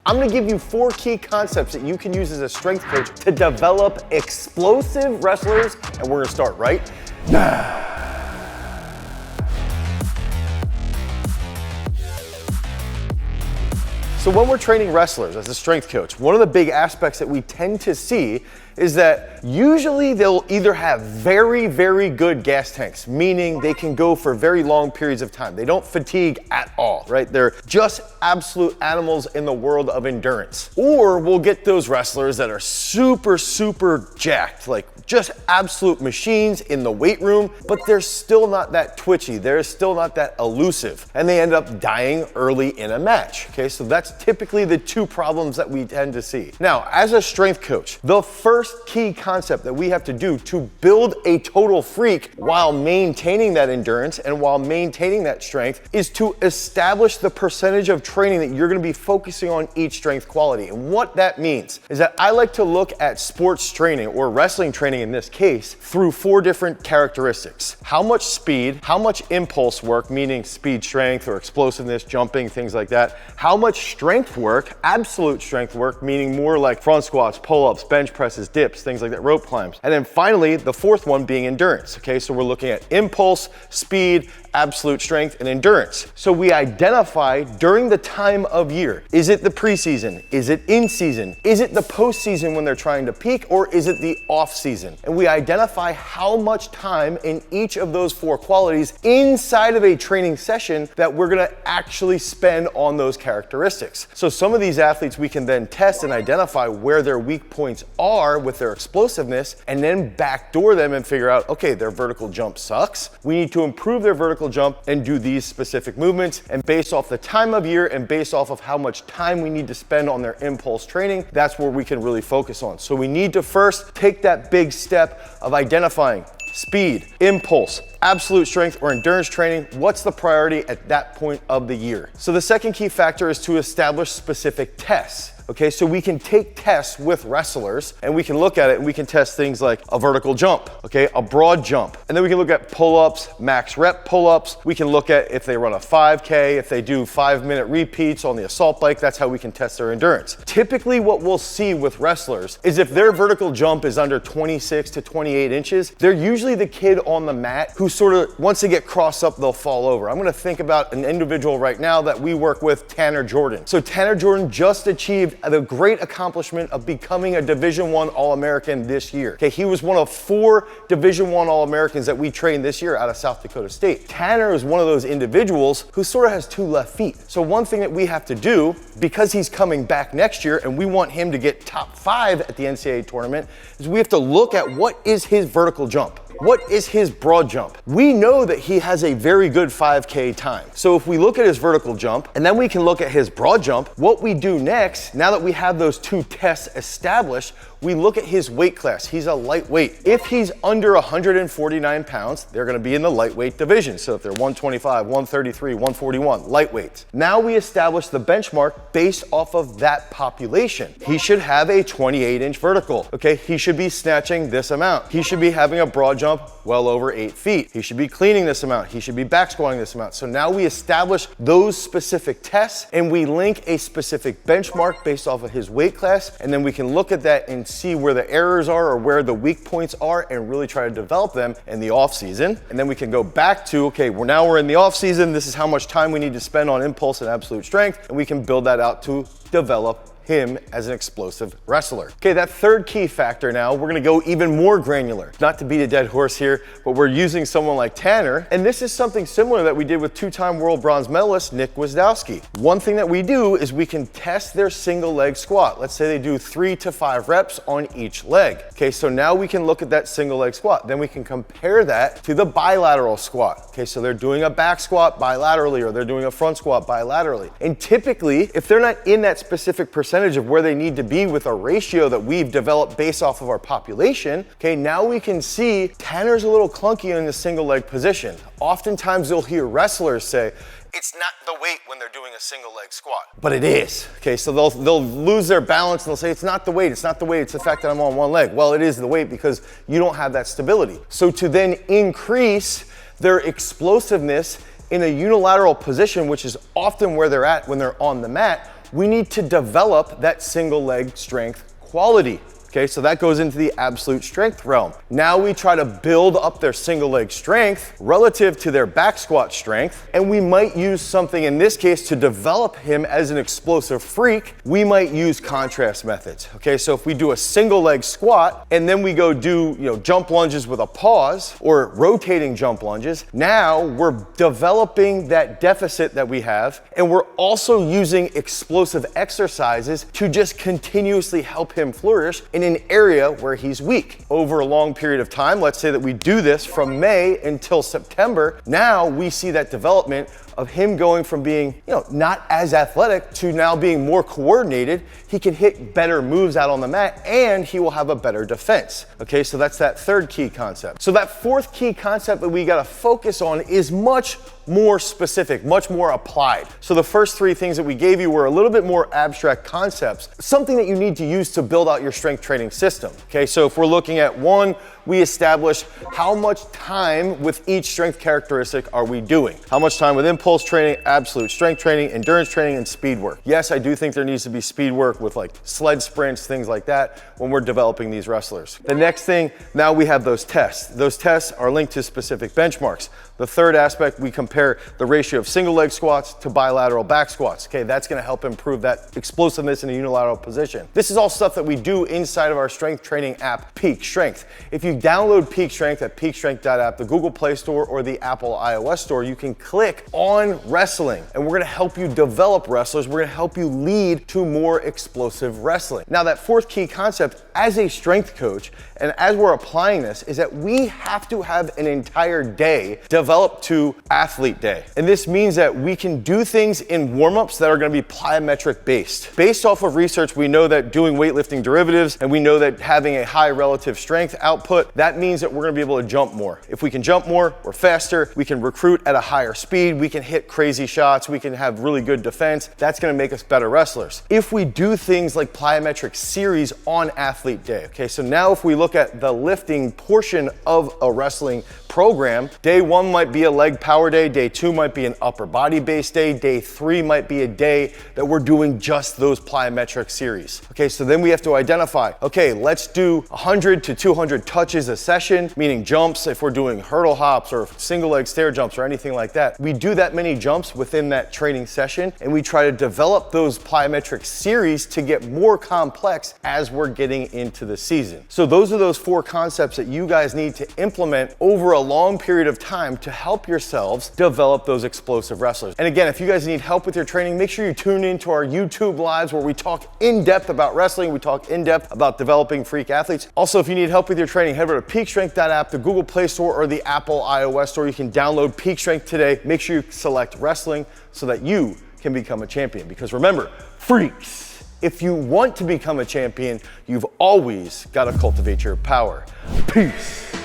I'm gonna give you 4 key concepts that you can use as a strength coach to develop explosive wrestlers, and we're gonna start right now. So when we're training wrestlers as a strength coach, one of the big aspects that we tend to see is that usually they'll either have very, very good gas tanks, meaning they can go for very long periods of time. They don't fatigue at all, right? They're just absolute animals in the world of endurance. Or we'll get those wrestlers that are super, super jacked, like just absolute machines in the weight room, but they're still not that twitchy. They're still not that elusive, and they end up dying early in a match, okay? So that's typically the 2 problems that we tend to see. Now, as a strength coach, the first key concept that we have to do to build a total freak while maintaining that endurance and while maintaining that strength is to establish the percentage of training that you're gonna be focusing on each strength quality. And what that means is that I like to look at sports training, or wrestling training in this case, through 4 different characteristics. How much speed, how much impulse work, meaning speed strength or explosiveness, jumping, things like that. How much strength work, absolute strength work, meaning more like front squats, pull-ups, bench presses, dips, things like that, rope climbs. And then finally, the 4th one being endurance, okay? So we're looking at impulse, speed, absolute strength, and endurance. So we identify during the time of year. Is it the preseason? Is it in season? Is it the postseason when they're trying to peak, or is it the off season? And we identify how much time in each of those 4 qualities inside of a training session that we're gonna actually spend on those characteristics. So some of these athletes we can then test and identify where their weak points are with their explosiveness, and then backdoor them and figure out, okay, their vertical jump sucks. We need to improve their vertical jump and do these specific movements, and based off the time of year and based off of how much time we need to spend on their impulse training, that's where we can really focus on. So we need to first take that big step of identifying speed, impulse, absolute strength, or endurance training. What's the priority at that point of the year? So the second key factor is to establish specific tests. Okay, so we can take tests with wrestlers and we can look at it and we can test things like a vertical jump, okay, a broad jump. And then we can look at pull-ups, max rep pull-ups. We can look at if they run a 5K, if they do 5-minute repeats on the assault bike. That's how we can test their endurance. Typically what we'll see with wrestlers is if their vertical jump is under 26 to 28 inches, they're usually the kid on the mat who sort of, once they get crossed up, they'll fall over. I'm gonna think about an individual right now that we work with, Tanner Jordan. So Tanner Jordan just achieved the great accomplishment of becoming a Division I All-American this year. Okay, he was one of 4 Division I All-Americans that we trained this year out of South Dakota State. Tanner is one of those individuals who sort of has 2 left feet. So one thing that we have to do, because he's coming back next year and we want him to get top 5 at the NCAA tournament, is we have to look at what is his vertical jump. What is his broad jump? We know that he has a very good 5K time. So if we look at his vertical jump and then we can look at his broad jump, what we do next, now that we have those 2 tests established, we look at his weight class. He's a lightweight. If he's under 149 pounds, they're gonna be in the lightweight division. So if they're 125, 133, 141, lightweights. Now we establish the benchmark based off of that population. He should have a 28-inch vertical, okay? He should be snatching this amount. He should be having a broad jump well over 8 feet. He should be cleaning this amount. He should be back squatting this amount. So now we establish those specific tests and we link a specific benchmark based off of his weight class, and then we can look at that and see where the errors are or where the weak points are and really try to develop them in the off season. And then we can go back to, okay, now we're in the off season. This is how much time we need to spend on impulse and absolute strength, and we can build that out to develop him as an explosive wrestler. Okay, that 3rd key factor now, we're gonna go even more granular. Not to beat a dead horse here, but we're using someone like Tanner, and this is something similar that we did with 2-time world bronze medalist Nick Wisdowski. One thing that we do is we can test their single leg squat. Let's say they do 3 to 5 reps on each leg. Okay, so now we can look at that single leg squat. Then we can compare that to the bilateral squat. Okay, so they're doing a back squat bilaterally or they're doing a front squat bilaterally. And typically, if they're not in that specific percentage of where they need to be with a ratio that we've developed based off of our population, okay, now we can see Tanner's a little clunky in the single leg position. Oftentimes you'll hear wrestlers say, it's not the weight when they're doing a single leg squat. But it is, okay? So they'll lose their balance and they'll say, it's not the weight, it's not the weight, it's the fact that I'm on one leg. Well, it is the weight because you don't have that stability. So to then increase their explosiveness in a unilateral position, which is often where they're at when they're on the mat, we need to develop that single leg strength quality. Okay, so that goes into the absolute strength realm. Now we try to build up their single leg strength relative to their back squat strength, and we might use something in this case to develop him as an explosive freak. We might use contrast methods. Okay, so if we do a single leg squat and then we go do, jump lunges with a pause or rotating jump lunges, now we're developing that deficit that we have, and we're also using explosive exercises to just continuously help him flourish in an area where he's weak. Over a long period of time, let's say that we do this from May until September, now we see that development of him going from being, not as athletic to now being more coordinated. He can hit better moves out on the mat and he will have a better defense. Okay, so that's that third key concept. So that fourth key concept that we gotta focus on is much more specific, much more applied. So the first three things that we gave you were a little bit more abstract concepts, something that you need to use to build out your strength training system. Okay, so if we're looking at one, we establish how much time with each strength characteristic are we doing. How much time with impulse training, absolute strength training, endurance training, and speed work. Yes, I do think there needs to be speed work with like sled sprints, things like that when we're developing these wrestlers. The next thing, now we have those tests. Those tests are linked to specific benchmarks. The third aspect, we compare the ratio of single leg squats to bilateral back squats. Okay, that's gonna help improve that explosiveness in a unilateral position. This is all stuff that we do inside of our strength training app, Peak Strength. If you download Peak Strength at peakstrength.app, the Google Play Store or the Apple iOS Store, you can click on wrestling, and we're gonna help you develop wrestlers. We're gonna help you lead to more explosive wrestling. Now, that fourth key concept as a strength coach, and as we're applying this, is that we have to have an entire day developed to athlete day. And this means that we can do things in warm-ups that are gonna be plyometric based. Based off of research, we know that doing weightlifting derivatives, and we know that having a high relative strength output, that means that we're gonna be able to jump more. If we can jump more, we're faster, we can recruit at a higher speed, we can hit crazy shots, we can have really good defense. That's gonna make us better wrestlers. If we do things like plyometric series on athlete day, okay, so now if we look at the lifting portion of a wrestling program, day one might be a leg power day two might be an upper body based day three might be a day that we're doing just those plyometric series. Okay, so then we have to identify, okay, let's do 100 to 200 touches a session, meaning jumps, if we're doing hurdle hops or single leg stair jumps or anything like that. We do that many jumps within that training session, and we try to develop those plyometric series to get more complex as we're getting into the season. So those are those four concepts that you guys need to implement over a long period of time to help yourselves develop those explosive wrestlers. And again, if you guys need help with your training, make sure you tune into our YouTube lives where we talk in depth about wrestling, we talk in depth about developing freak athletes. Also, if you need help with your training, head over to peakstrength.app, the Google Play Store or the Apple iOS Store. You can download Peak Strength today. Make sure you select wrestling so that you can become a champion. Because remember, freaks, if you want to become a champion, you've always got to cultivate your power. Peace.